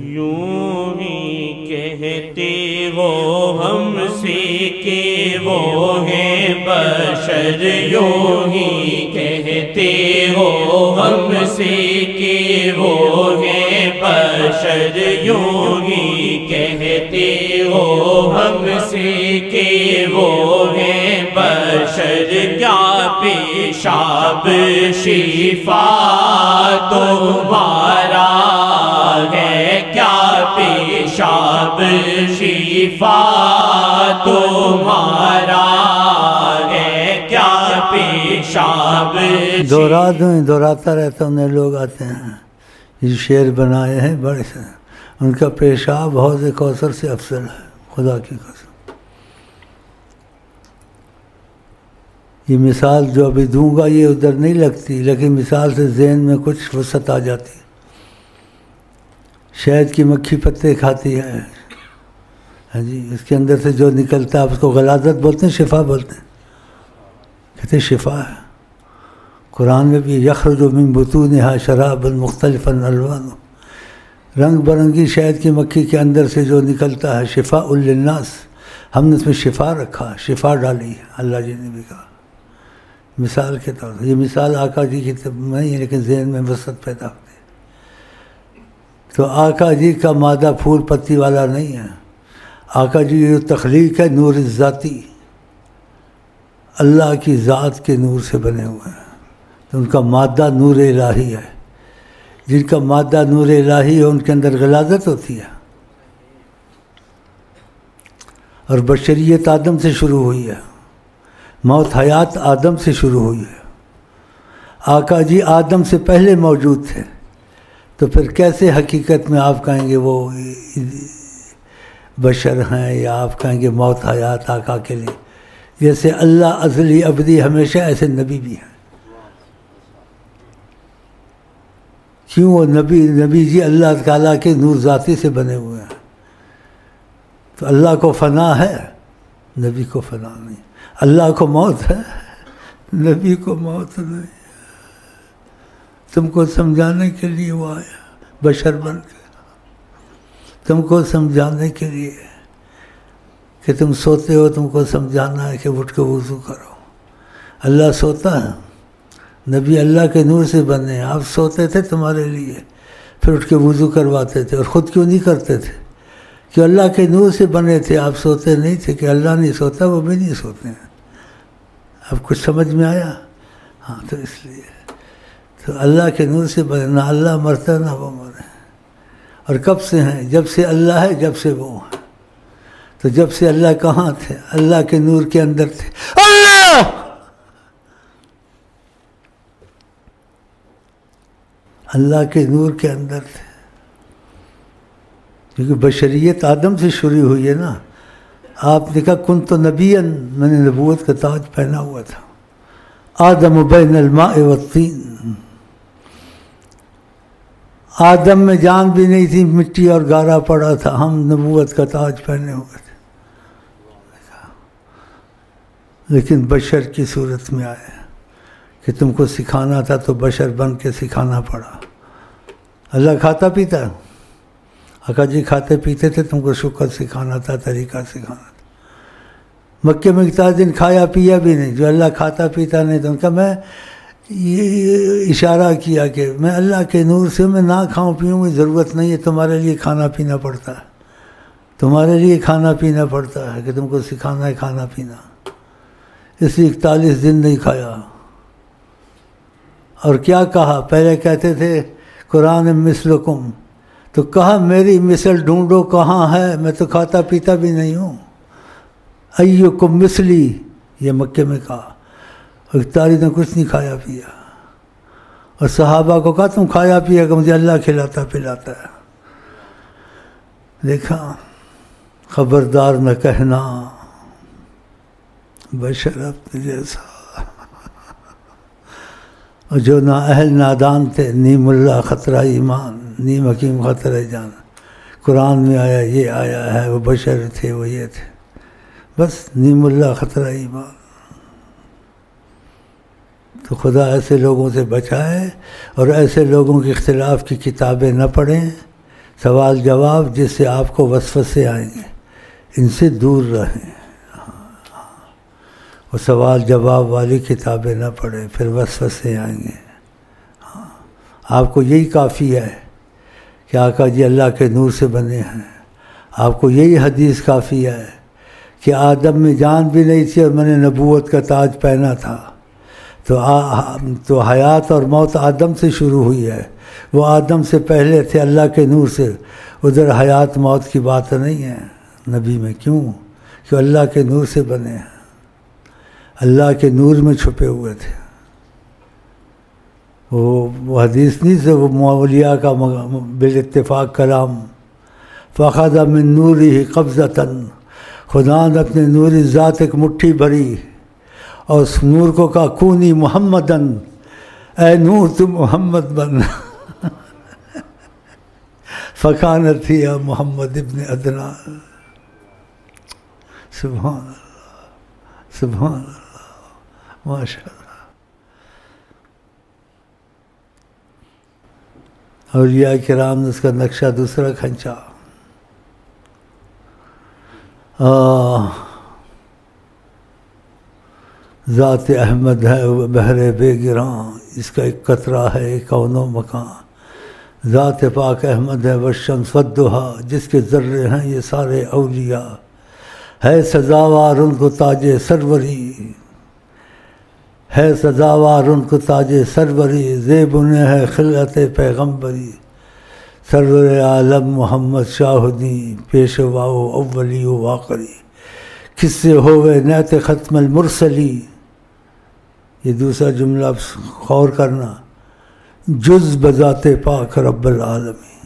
یوں ہی کہتے ہو ہم سے کہ وہ ہیں بشر، یوں ہی کہتے ہو ہم سے کہ وہ ہیں بشر، یوں ہی کہتے ہو ہم سے کہ وہ ہیں بشر، کیا پیشاب شفا تمہارا ہے، کیا پیشاب شفا تمہارا ہے، کیا پیشاب دہراتا رہتا ہوں، لوگ آتے ہیں یہ شعر بنائے ہیں بڑے سے، ان کا پیشاب حوض کوثر سے افضل ہے، خدا کی قسم۔ یہ مثال جو ابھی دوں گا یہ ادھر نہیں لگتی، لیکن مثال سے ذہن میں کچھ وسعت آ جاتی۔ شہد کی مکھی پتے کھاتی ہے، ہاں جی، اس کے اندر سے جو نکلتا ہے اس کو غلاظت بولتے ہیں، شفا بولتے ہیں، کہتے ہیں شفا ہے۔ قرآن میں بھی یخرج من بطونہا شراب مختلفا الوان، رنگ برنگی شہد کی مکھی کے اندر سے جو نکلتا ہے، شفاء للناس، ہم نے اس میں شفا رکھا، شفا ڈالی، اللہ جی نے بھی کہا مثال کے طور پر۔ یہ مثال آقا جی کی نہیں ہے، لیکن ذہن میں وسعت پیدا ہوتی ہے۔ تو آقا جی کا مادہ پھول پتی والا نہیں ہے، آقا جی جو تخلیق ہے نور ذاتی، اللہ کی ذات کے نور سے بنے ہوئے ہیں، تو ان کا مادہ نور الہی ہے۔ جن کا مادہ نور الہی ہے ان کے اندر غلاظت ہوتی ہے، اور بشریت آدم سے شروع ہوئی ہے، موت حیات آدم سے شروع ہوئی ہے۔ آقا جی آدم سے پہلے موجود تھے، تو پھر کیسے حقیقت میں آپ کہیں گے وہ بشر ہیں، یا آپ کہیں گے موت حیات آقا کے لیے؟ جیسے اللہ ازلی ابدی ہمیشہ، ایسے نبی بھی ہیں۔ کیوں؟ وہ نبی جی اللہ تعالیٰ کے نور ذاتی سے بنے ہوئے ہیں، تو اللہ کو فنا ہے، نبی کو فنا نہیں۔ اللہ کو موت ہے، نبی کو موت نہیں۔ تم کو سمجھانے کے لیے وہ آیا بشر بن کے، تم کو سمجھانے کے لیے کہ تم سوتے ہو، تم کو سمجھانا ہے کہ اٹھ کے وضو کرو۔ اللہ سوتا ہے، نبی اللہ کے نور سے بنے ہیں، آپ سوتے تھے تمہارے لیے، پھر اٹھ کے وضو کرواتے تھے، اور خود کیوں نہیں کرتے تھے؟ کہ اللہ کے نور سے بنے تھے، آپ سوتے نہیں تھے، کہ اللہ نہیں سوتا، وہ بھی نہیں سوتے ہیں۔ اب کچھ سمجھ میں آیا؟ ہاں، تو اس لیے تو اللہ کے نور سے بنے، نہ اللہ مرتا نہ وہ مرے۔ اور کب سے ہیں؟ جب سے اللہ ہے، جب سے وہ ہے۔ تو جب سے اللہ کہاں تھے؟ اللہ کے نور کے اندر تھے۔ اللہ اللہ کے نور کے اندر تھے، کیونکہ بشریت آدم سے شروع ہوئی ہے نا۔ آپ نے کہا کنت نبیا، میں نے نبوت کا تاج پہنا ہوا تھا۔ آدم بین الماء والطین، آدم میں جان بھی نہیں تھی، مٹی اور گارا پڑا تھا، ہم نبوت کا تاج پہنے ہوئے تھے، لیکن بشر کی صورت میں آئے کہ تم کو سکھانا تھا تو بشر بن کے سکھانا پڑا۔ اللہ کھاتا پیتا، آقا جی کھاتے پیتے تھے، تم کو شکر سکھانا تھا، طریقہ سکھانا تھا۔ مکے میں 40 دن کھایا پیا بھی نہیں، جو اللہ کھاتا پیتا نہیں، تو ان کا میں یہ اشارہ کیا کہ میں اللہ کے نور سے میں نہ کھاؤں پیوں، مجھے ضرورت نہیں ہے، تمہارے لیے کھانا پینا پڑتا ہے، تمہارے لیے کھانا پینا پڑتا ہے کہ تم کو سکھانا ہے کھانا پینا، اس لیے 41 دن نہیں کھایا۔ اور کیا کہا؟ پہلے کہتے تھے قرآن مثلکم، تو کہا میری مثل ڈھونڈو کہاں ہے، میں تو کھاتا پیتا بھی نہیں ہوں۔ ایکم مثلی، یہ مکے میں کہا، اور 41 دن کچھ نہیں کھایا پیا، اور صحابہ کو کہا تم کھایا پیا کہ مجھے اللہ کھلاتا پلاتا ہے۔ دیکھا، خبردار نہ کہنا بشر اپنے جیسا، اور جو نا اہل نادان تھے، نیم اللہ خطرہ ایمان، نیم حکیم خطرہ جان۔ قرآن میں آیا، یہ آیا ہے، وہ بشر تھے، وہ یہ تھے، بس نیم اللہ خطرہ ایمان۔ تو خدا ایسے لوگوں سے بچائے، اور ایسے لوگوں کے اختلاف کی کتابیں نہ پڑھیں، سوال جواب جس سے آپ کو وسوسے آئیں گے، ان سے دور رہیں۔ وہ سوال جواب والی کتابیں نہ پڑھیں، پھر وسوسے آئیں گے۔ آپ کو یہی کافی ہے کہ آقا جی اللہ کے نور سے بنے ہیں، آپ کو یہی حدیث کافی ہے کہ آدم میں جان بھی نہیں تھی اور میں نے نبوت کا تاج پہنا تھا، تو حیات اور موت آدم سے شروع ہوئی ہے، وہ آدم سے پہلے تھے اللہ کے نور سے، ادھر حیات موت کی بات نہیں ہے نبی میں۔ کیوں؟ کہ اللہ کے نور سے بنے ہیں، اللہ کے نور میں چھپے ہوئے تھے۔ وہ حدیث نہیں سے وہ اولیاء کا بالاتفاق کلام، فَأَخَذَ مِن نُورِهِ قَبْضَةً، خدا نے اپنے نور ذات ایک مٹھی بھری اور اس نور کو کہا کونی محمدن، اے نور تم محمد بن، فَكَانَتْ هِيَ محمد ابن عدنان۔ سبحان اللہ، سبحان اللہ، ماشاء اللہ۔ اولیاء کرام نے اس کا نقشہ دوسرا کھنچا۔ ذات احمد ہے وہ بحر بے گراں، اس کا ایک قطرہ ہے کون و مکان۔ ذات پاک احمد ہے والشمس والضحیٰ، جس کے ذرے ہیں یہ سارے اولیاء۔ ہے سزاوار ان کو تاج سروری، ہے سزاوار ان کو تاج سروری، زیب انہیں ہے خلعت پیغمبری۔ سرور عالم محمد شاہدی، پیشوا و اولی و واقری، کس سے ہوئے نیت ختم المرسلی۔ یہ دوسرا جملہ غور کرنا، جز بذات پاک رب العالمین۔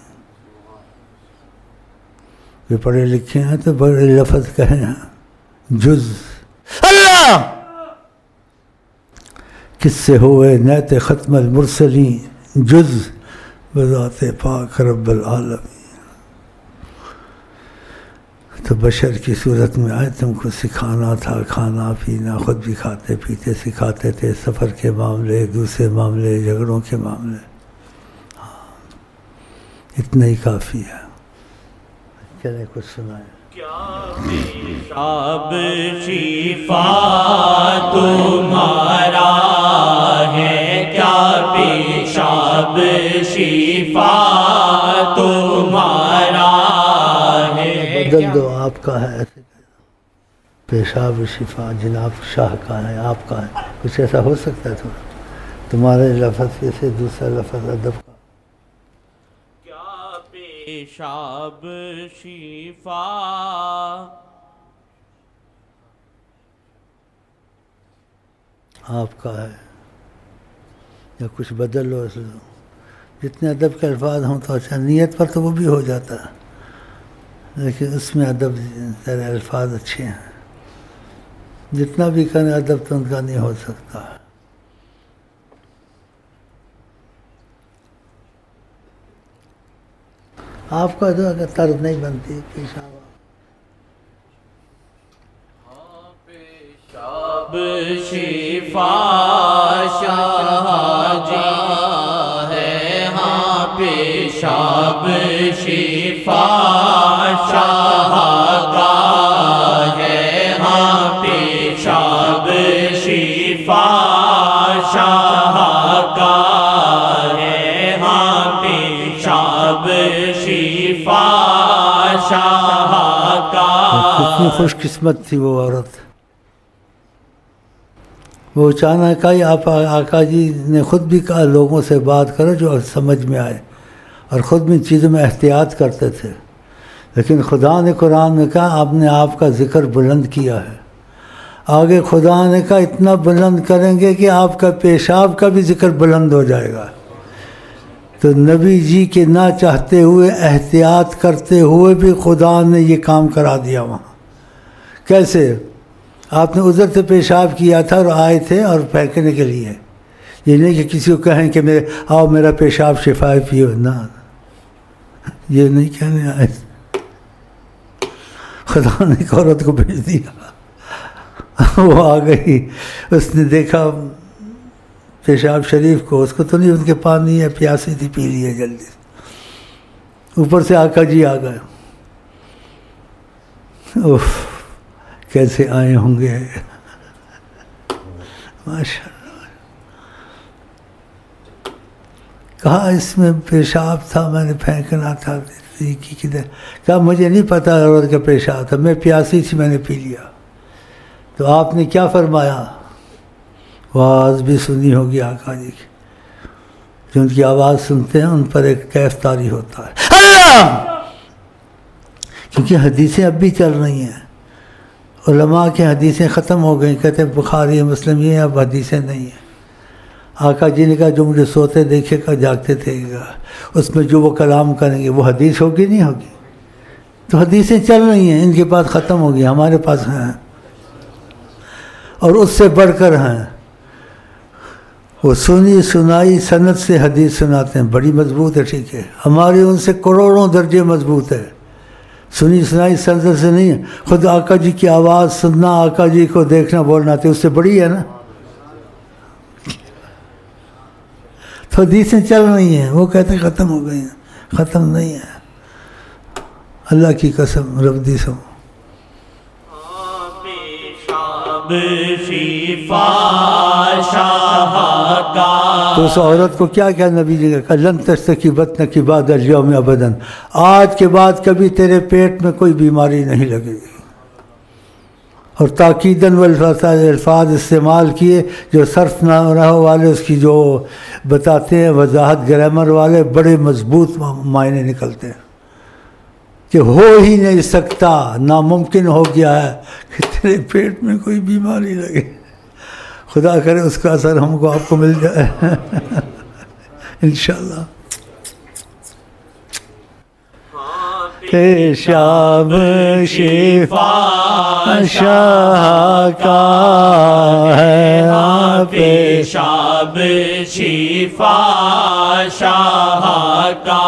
یہ پڑھے لکھے ہیں تو بڑے لفظ کہے ہیں، جز اللہ، کس سے ہوئے نیت ختم المرسلین، جز بذات پاک رب العالمین۔ تو بشر کی صورت میں آئے، تم کو سکھانا تھا کھانا پینا، خود بھی کھاتے پیتے سکھاتے تھے، سفر کے معاملے، دوسرے معاملے، جھگڑوں کے معاملے، اتنا ہی کافی ہے۔ چلے کچھ سنائیں۔ کیا پیشاب شفا تمہارا ہے، کیا پیشاب شفا تمہارا ہے، بدل دو، آپ کا ہے ایسے پیشاب شفا جناب شاہ کا ہے، آپ کا ہے، کچھ ایسا ہو سکتا ہے تمہارے لفظ سے دوسرا لفظ ادب کا۔ پیشاب شفا آپ کا ہے، یا کچھ بدل لو، جتنے ادب کے الفاظ ہوں تو اچھا، نیت پر تو وہ بھی ہو جاتا ہے، لیکن اس میں ادب ذرا الفاظ اچھے ہیں، جتنا بھی کریں ادب تو ان کا نہیں ہو سکتا۔ آپ کا جو اگر طرز نہیں بنتی پیشاب شفا شاہ جی ہے، ہاں پیشاب شفا شاہ کا ہے، ہاں پیشاب شفا شاہ کا ہے، ہاں پیشاب شفا شاہ کا۔ کتنی خوش قسمت تھی وہ عورت، وہ اچانک آئی، آقا جی نے خود بھی کہا لوگوں سے بات کرو جو سمجھ میں آئے، اور خود بھی چیزوں میں احتیاط کرتے تھے، لیکن خدا نے قرآن میں کہا آپ نے آپ کا ذکر بلند کیا ہے، آگے خدا نے کہا اتنا بلند کریں گے کہ آپ کا پیشاب کا بھی ذکر بلند ہو جائے گا۔ تو نبی جی کے نہ چاہتے ہوئے احتیاط کرتے ہوئے بھی خدا نے یہ کام کرا دیا وہاں۔ کیسے؟ آپ نے عذر سے پیشاب کیا تھا اور آئے تھے اور پھینکنے کے لیے، یہ نہیں کہ کسی کو کہیں کہ آؤ میرا پیشاب شفا پیو، نہ، یہ نہیں کہنے آئے، خدا نے ایک عورت کو بھیج دیا، وہ آ گئی، اس نے دیکھا پیشاب شریف کو، اس کو تو نہیں، ان کے پانی ہے، پیاسی تھی، پی لیے جلدی، اوپر سے آقا جی آ گئے. اوف کیسے آئے ہوں گے ماشاء اللہ. کہا اس میں پیشاب تھا، میں نے پھینکنا تھا. کدھر؟ کہا مجھے نہیں پتہ عورت کا پیشاب تھا، میں پیاسی تھی، میں نے پی لیا. تو آپ نے کیا فرمایا؟ آواز بھی سنی ہوگی آقا جی کی، جو ان کی آواز سنتے ہیں ان پر ایک کیف طاری ہوتا ہے، اللہ. کیونکہ حدیثیں اب بھی چل رہی ہیں. علماء کی حدیثیں ختم ہو گئیں، کہتے ہیں بخاری مسلم یہ اب حدیثیں نہیں ہیں. آقا جی نے کہا جو مجھے سوتے دیکھے گا جاگتے تھے گا، اس میں جو وہ کلام کریں گے وہ حدیث ہوگی نہیں ہوگی؟ تو حدیثیں چل رہی ہیں، ان کے پاس ختم ہو گئی، ہمارے پاس ہیں اور اس سے بڑھ کر ہیں. وہ سنی سنائی سند سے حدیث سناتے ہیں، بڑی مضبوط ہے، ٹھیک ہے. ہماری ان سے کروڑوں درجے مضبوط ہے. سنی سنائی سند سے نہیں ہے، خود آقا جی کی آواز سننا، آقا جی کو دیکھنا بولنا تھے، اس سے بڑی ہے نا. تو حدیثیں چل رہی ہیں، وہ کہتے ہیں ختم ہو گئی ہیں، ختم نہیں ہے. اللہ کی قسم رب دی سو تو اس عورت کو کیا کیا نبی جی کا لن تشتکی بطنک بعد اليوم ابدا، آج کے بعد کبھی تیرے پیٹ میں کوئی بیماری نہیں لگے گی. اور تاکیداً الفاظ استعمال کیے جو صرف نحو والے اس کی جو بتاتے ہیں، وضاحت گرامر والے بڑے مضبوط معنی نکلتے ہیں کہ ہو ہی نہیں سکتا، ناممکن ہو گیا ہے کہ تیرے پیٹ میں کوئی بیماری لگے. خدا کرے اس کا اثر ہم کو آپ کو مل جائے انشاءاللہ. پیشاب شفا شاہ کا ہے، پیشاب شفا شاہ کا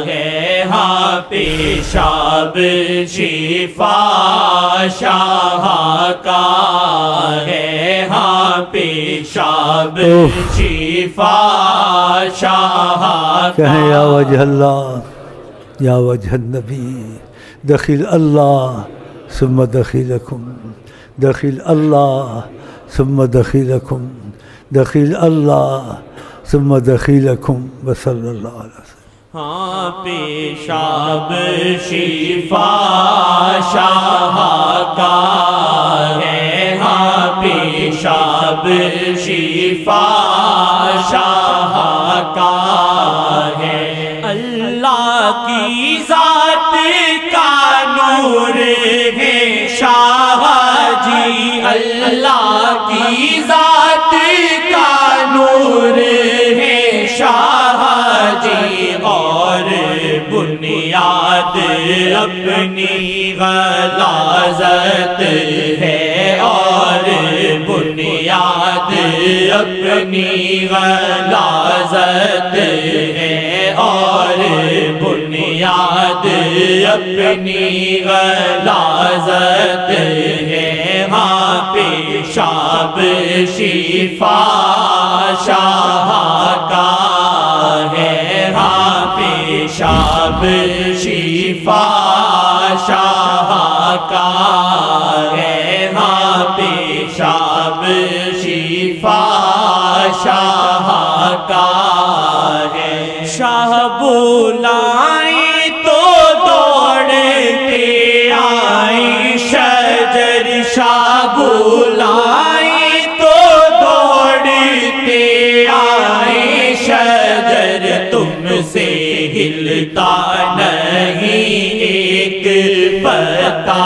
ہے، ہاں پیشاب شفا شاہ کا ہے، ہاں پیشاب شفا شاہ کا. کہیں یا وجہ اللہ یا وجہ النبی دخل اللہ ثم دخلکم، دخل اللہ ثم دخلکم، دخل اللہ ثم دخلکم وصلی اللہ علیہ وسلم. ہاں پیشاب شفا شاہ کا ہے، ہاں پیشاب شفا شاہ کا ہے. اللہ کی ذات کا نور ہے شاہ جی، اللہ کی ذات کا نور ہے شاہ جی. اور بنیاد اپنی غلاظت ہے، اور بنیاد اپنی غلاظت ہے، اور بنیاد اپنی غلاظت ہے. ہاں پیشاب شفا شاہ کا ہے، ہاں پیشاب شفا شاہ کا ہے، ہاں پیشاب شفا شاہ کا ہے. شاہ بلائیں تو دوڑتے آئیں شجر، شاہ بلائیں تو دوڑتے آئیں شجر. تم سے ہلتا نہیں ایک پتا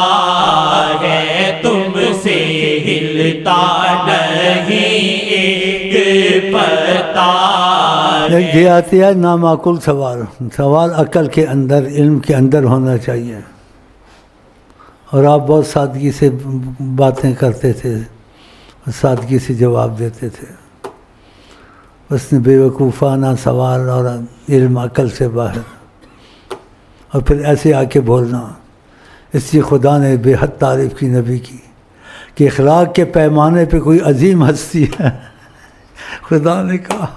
ہے، تم سے ہلتا نہیں ایک پتا. یہ آتی ہے نامعقول سوال، سوال عقل کے اندر، علم کے اندر ہونا چاہیے. اور آپ بہت سادگی سے باتیں کرتے تھے، سادگی سے جواب دیتے تھے. اس نے بے وقوفانہ سوال اور علم عقل سے باہر، اور پھر ایسے آ کے بولنا. اس لیے خدا نے بے حد تعریف کی نبی کی کہ اخلاق کے پیمانے پہ کوئی عظیم ہستی ہے. خدا نے کہا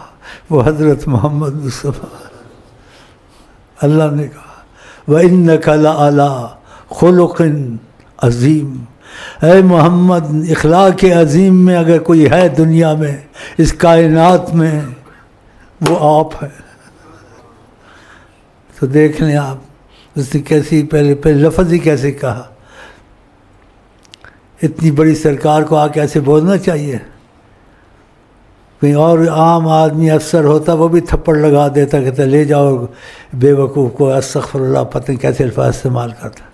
وہ حضرت محمد مصطفیٰ اللہ نے کہا وَإِنَّكَ لَعَلَىٰ خُلُقٍ عظیم، اے محمد اخلاق عظیم میں اگر کوئی ہے دنیا میں، اس کائنات میں، وہ آپ ہے۔ تو دیکھ لیں آپ اس نے کیسی پہلے لفظ ہی کیسے کہا، اتنی بڑی سرکار کو آ کے ایسے بولنا چاہیے۔ کوئی اور عام آدمی افسر ہوتا وہ بھی تھپڑ لگا دیتا، کہتا لے جاؤ بے وقوف کو، استغفر اللہ، پتہ نہیں کیسے الفاظ استعمال کرتا۔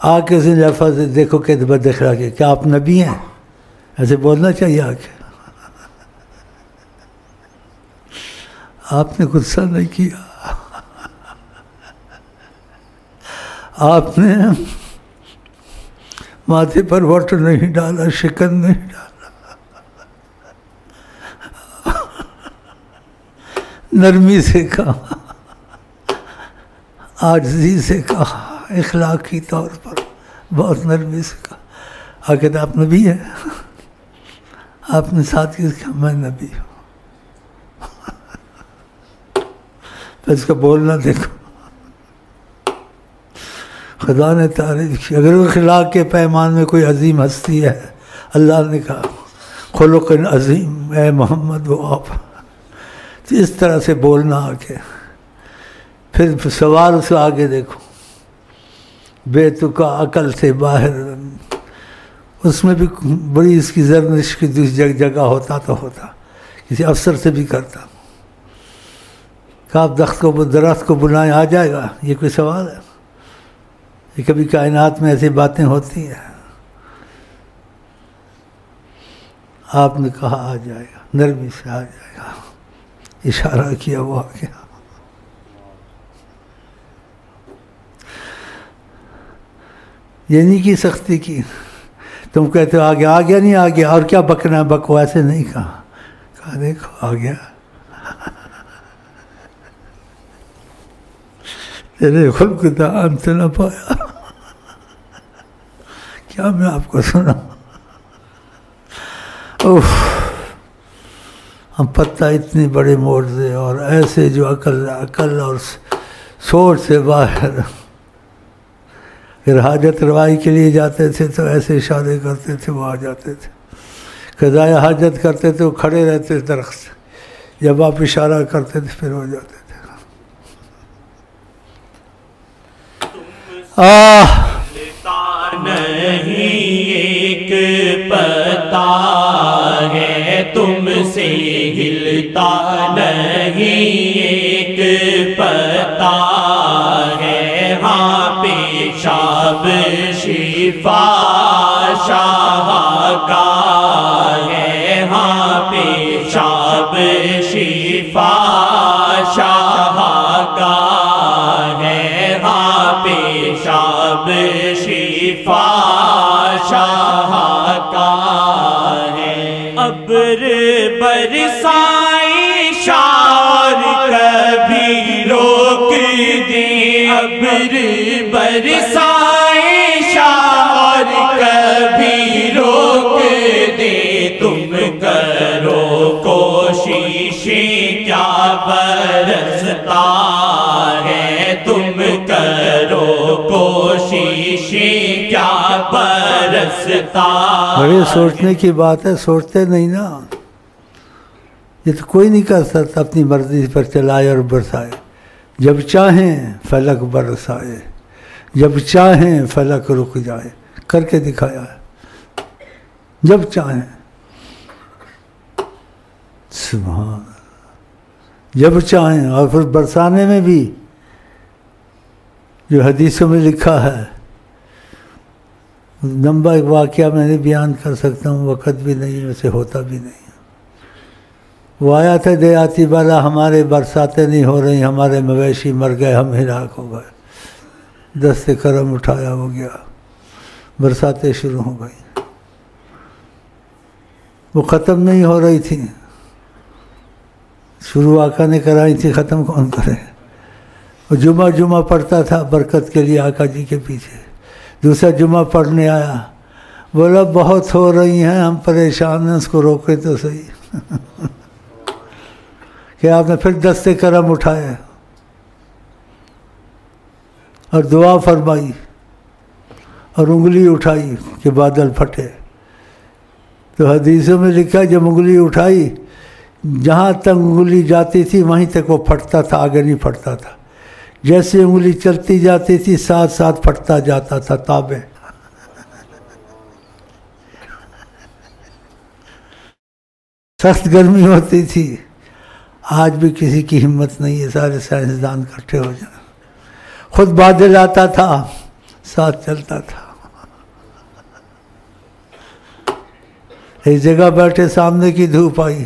آ کے اس نے لفظ دیکھو کہ دیکھ رہا کہ کیا آپ نبی ہیں، ایسے بولنا چاہیے آ کے۔ آپ نے غصہ نہیں کیا، آپ نے ماتھے پر وٹ نہیں ڈالا، شکن نہیں ڈالا، نرمی سے کہا، عاجزی سے کہا، اخلاقی طور پر بہت نرمی سے کہا۔ آگے تو آپ نبی ہیں، آپ نے ساتھ کی کہا میں نبی ہوں۔ پھر اس کا بولنا دیکھو، خدا نے تعریف کی۔ اگر اخلاق کے پیمان میں کوئی عظیم ہستی ہے، اللہ نے کہا خلق عظیم، اے محمد وہ آپ۔ تو اس طرح سے بولنا آگے۔ پھر سوال اس کو آگے دیکھو، بے تکا عقل سے باہر، اس میں بھی بڑی اس کی زرنش کی دوسری جگہ ہوتا تو ہوتا، کسی افسر سے بھی کرتا کہ آپ درخت کو بلائیں آ جائے گا، یہ کوئی سوال ہے؟ یہ کبھی کائنات میں ایسی باتیں ہوتی ہیں؟ آپ نے کہا آ جائے گا، نرمی سے آ جائے گا، اشارہ کیا وہ آ گیا۔ یہ نہیں کی سختی کی، تم کہتے ہو آ گیا نہیں آ گیا، اور کیا بکنا ہے بکو، ایسے نہیں کہا دیکھو آ گیا، تیرے خلق کا انت نہ پایا۔ کیا میں آپ کو سنا، ہم پتہ اتنے بڑے معجزے اور ایسے جو عقل اور سوچ سے باہر، پھر حاجت روائی کے لیے جاتے تھے تو ایسے اشارے کرتے تھے، وہ آ جاتے تھے۔ قضائے حاجت کرتے تھے وہ کھڑے رہتے تھے درخت سے، جب آپ اشارہ کرتے تھے پھر ہو جاتے تھے۔ نہیں ایک پتا ہے تم سے ہلتا نہیں ایک پتا ہے، ہاں پیشاب شفا شاہکار ہے، ہاں پیشاب شفا شاہکار ہے، ہاں پیشاب شفا شاہکار ہے۔ ابر برسائی شاور کبھی روک دے، ابر برسائی شاور کبھی روک دے، تم کرو کوشش کیا برستا ہے، تم کرو کوشش کیا برستا۔ بڑے سوچنے کی بات ہے، سوچتے نہیں نا، یہ تو کوئی نہیں کر سکتا اپنی مرضی پر چلائے اور برسائے۔ جب چاہیں فلک برسائے، جب چاہیں فلک رک جائے، کر کے دکھایا ہے، جب چاہیں۔ سبحان، جب چاہیں۔ اور پھر برسانے میں بھی جو حدیثوں میں لکھا ہے، لمبا ایک واقعہ میں نہیں بیان کر سکتا ہوں، وقت بھی نہیں، ویسے ہوتا بھی نہیں۔ وہ آیا تھا دیہاتی والا، ہمارے برساتیں نہیں ہو رہی، ہمارے مویشی مر گئے، ہم ہلاک ہو گئے۔ دست کرم اٹھایا ہو گیا، برساتیں شروع ہو گئی، وہ ختم نہیں ہو رہی تھی، شروع آقا نے کرائی تھی، ختم کون کرے؟ وہ جمعہ پڑھتا تھا برکت کے لیے آقا جی کے پیچھے، دوسرا جمعہ پڑھنے آیا، بولا بہت ہو رہی ہیں، ہم پریشان ہیں، اس کو روکے تو صحیح۔ کہ آپ نے پھر دست کرم اٹھائے، اور دعا فرمائی اور انگلی اٹھائی کہ بادل پھٹے. تو حدیثوں میں لکھا جب انگلی اٹھائی جہاں تک انگلی جاتی تھی وہیں تک وہ پھٹتا تھا، آگے نہیں پھٹتا تھا. جیسے انگلی چلتی جاتی تھی ساتھ ساتھ پھٹتا جاتا تھا. تابع. سخت گرمی ہوتی تھی. آج بھی کسی کی ہمت نہیں ہے، سارے سائنسدان اکٹھے ہو جائیں. خود بادل آتا تھا ساتھ چلتا تھا. ایک جگہ بیٹھے سامنے کی دھوپ آئی،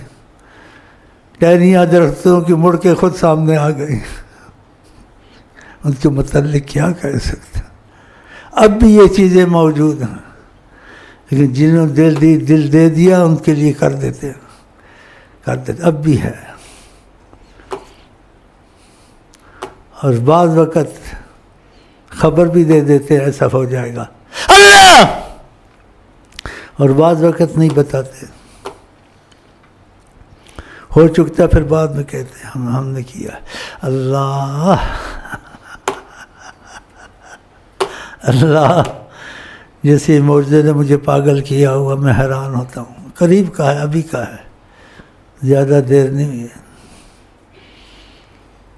ٹہنیاں درختوں کی مڑ کے خود سامنے آ گئی. ان کے متعلق کیا کہہ سکتے. اب بھی یہ چیزیں موجود ہیں، لیکن جنہوں نے دل دے دیا ان کے لیے کر دیتے. اب بھی ہے. اور بعض وقت خبر بھی دے دیتے ہیں ایسا ہو جائے گا اللہ، اور بعض وقت نہیں بتاتے. ہو چکتا پھر بعد میں کہتے ہیں ہم نے کیا. اللہ اللہ جیسے معجزے نے مجھے پاگل کیا ہوا، میں حیران ہوتا ہوں. قریب کا ہے، ابھی کا ہے، زیادہ دیر نہیں ہوئی ہے.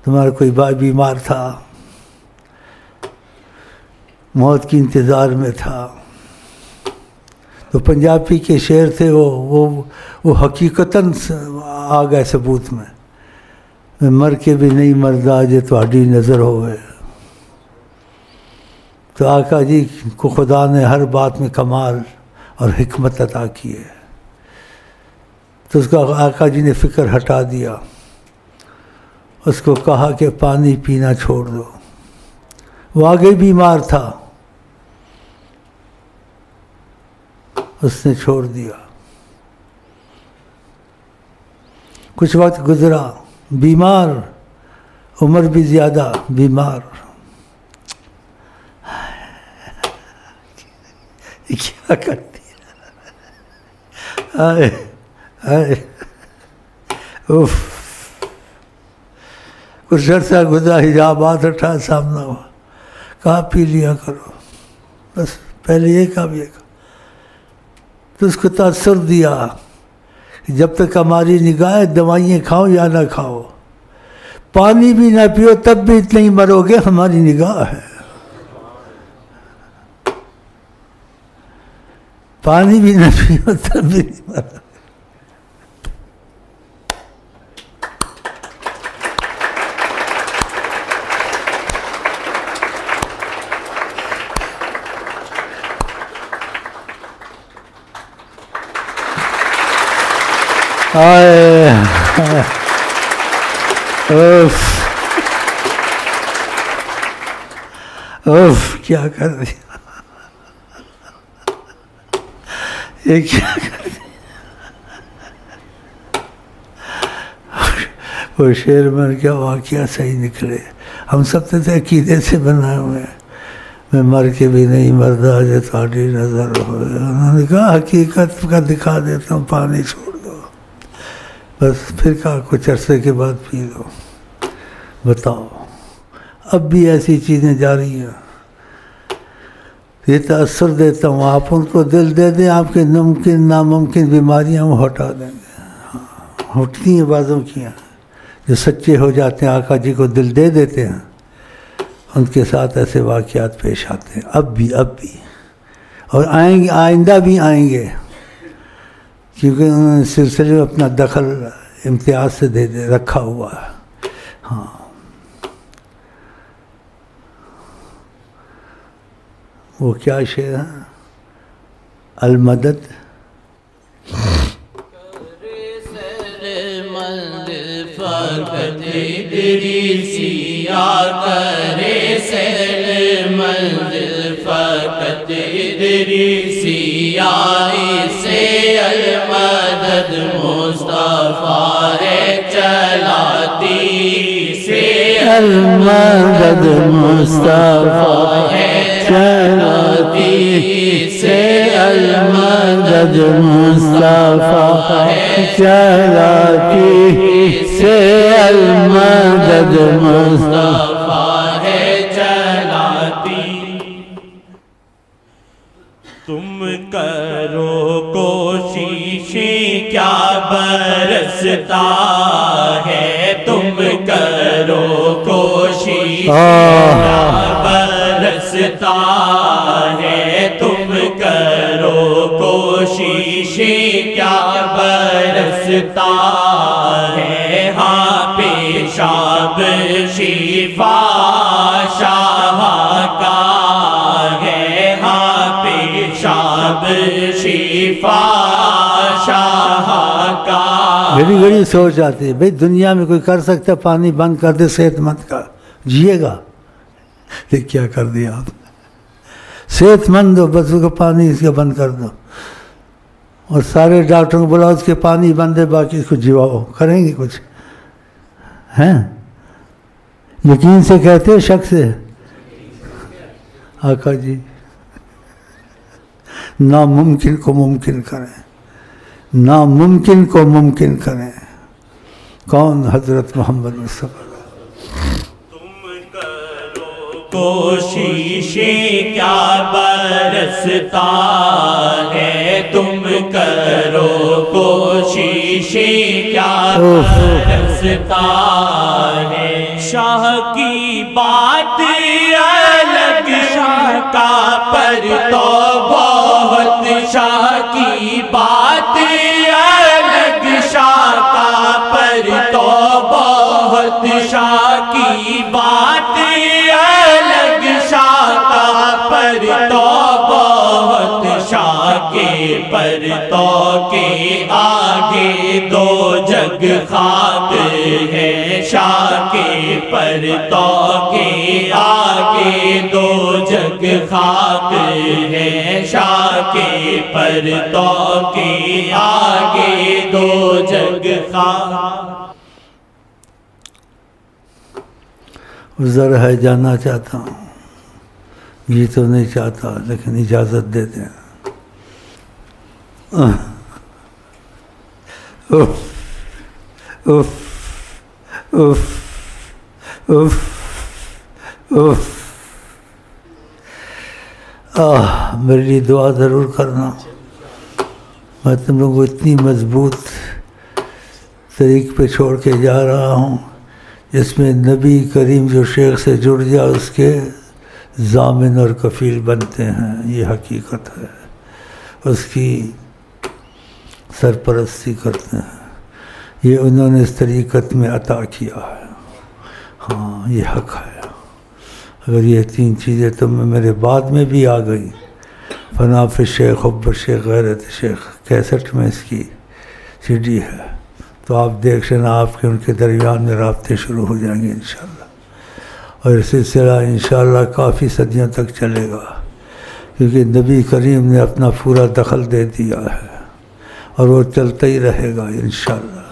تمہارا کوئی بھائی بیمار تھا، موت کے انتظار میں تھا، تو پنجابی کے شعر تھے وہ حقیقتاً آ گئے ثبوت میں. میں مر کے بھی نہیں مردا جے تہاڈی نظر ہوئے. تو آقا جی کو خدا نے ہر بات میں کمال اور حکمت عطا کی ہے. تو اس کا آقا جی نے فکر ہٹا دیا. اس کو کہا کہ پانی پینا چھوڑ دو. وہ آگے بیمار تھا، اس نے چھوڑ دیا. کچھ وقت گزرا، بیمار، عمر بھی زیادہ، بیمار. کیا کرتی ہے. اوف. کچھ عرصہ گزرا، حجابات اٹھا سامنا ہوا، کہا پی لیا کرو بس. پہلے یہ کہا بھی کہا. تو اس کو تاثر دیا کہ جب تک ہماری نگاہ دوائیں کھاؤ یا نہ کھاؤ، پانی بھی نہ پیو تب بھی نہیں مرو گے، ہماری نگاہ ہے. پانی بھی نہ پیو تب بھی نہیں مرو. کیا کر دیا یہ، کیا کر دیا. وہ شعر میں کیا واقعہ صحیح نکلے. ہم سب سے عقیدے سے بنائے ہوئے ہیں. میں مر کے بھی نہیں مردا جو تہاڈی نظر ہوئے. انہوں نے کہا حقیقت کا دکھا دیتا ہوں، پانی چھوڑ دو بس. پھر کہا کچھ عرصے کے بعد پی لو. بتاؤ اب بھی ایسی چیزیں جاری ہیں. یہ تأثر دیتا ہوں، آپ ان کو دل دے دیں، آپ کے ممکن ناممکن بیماریاں وہ ہٹا دیں گے. ہٹتی ہیں بعضوں کی ہیں جو سچے ہو جاتے ہیں، آقا جی کو دل دے دیتے ہیں، ان کے ساتھ ایسے واقعات پیش آتے ہیں. اب بھی اور آئیں گے، آئندہ بھی آئیں گے، کیونکہ انہوں نے سلسلے میں اپنا دخل امتیاز سے دے رکھا ہوا ہے. ہاں وہ کیا شعر ہے؟ المدد. کرے سیل منزل فقط ادریسیا، سے المدد مصطفیٰ ہے چلاتی، سے المدد مصطفیٰ ہے چلاتی، سے المدد مصطفیٰ ہے چلاتی، سے المدد مصطفیٰ ہے چلاتی. تم کرو کوشش کیا برستا ہے، تم کرو کوشش کیا برستا ہے، تم کرو کوشش کیا برستا ہے، ہاں پیشاب شفا شاہکار ہے، ہاں پیشاب شفا شاہکار۔ گھڑی گھڑی سوچ آتی ہے بھئی دنیا میں کوئی کر سکتا پانی بند کر دے صحت مند کا، جیے گا، لیکن کیا کر دیا آپ، صحت مند ہو بس اس کا پانی اس کا بند کر دو، اور سارے ڈاکٹروں کو بلاؤ اس کے پانی بند ہے باقی اس کو جیواؤ، کریں گے کچھ ہیں؟ یقین سے کہتے شک سے؟ آقا جی ناممکن کو ممکن کریں، ناممکن کو ممکن کریں، کون؟ حضرت محمد مصطفیٰ۔ کوشش کیا برستا ہے، تم کرو کوشش کیا برستا ہے، شاہ کی بات الگ، شاہ کا پر تو بہت، شاہ کی بات الگ، شاہ کا پر تو بہت، شاہ کی بات الگ، شاہ کا پر تو بہت، شاہ کے پر تو کے آگے دو جگ خاک ہے، شاہ کے پر تو کے آگے دو جگ خاک ہے، شاہ کے پر تو کے آگے دو جگ خاک۔ ذرا ہے جانا چاہتا ہوں، جی تو نہیں چاہتا لیکن اجازت دے دیں۔ میرے لیے دعا ضرور کرنا، میں تم لوگوں کو اتنی مضبوط طریق پہ چھوڑ کے جا رہا ہوں جس میں نبی کریم جو شیخ سے جڑ جائے اس کے ضامن اور کفیل بنتے ہیں، یہ حقیقت ہے، اس کی سرپرستی کرتے ہیں، یہ انہوں نے اس طریقت میں عطا کیا ہے، ہاں یہ حق ہے۔ اگر یہ تین چیزیں تم میں میرے بعد میں بھی آ گئی، فنا فی شیخ، حب شیخ، غیرت شیخ، 61 میں اس کی سی ڈی ہے، تو آپ دیکھ لینا آپ کے ان کے درمیان میں رابطے شروع ہو جائیں گے انشاءاللہ، اور یہ سلسلہ انشاءاللہ کافی صدیوں تک چلے گا، کیونکہ نبی کریم نے اپنا پورا دخل دے دیا ہے، اور وہ چلتا ہی رہے گا انشاءاللہ۔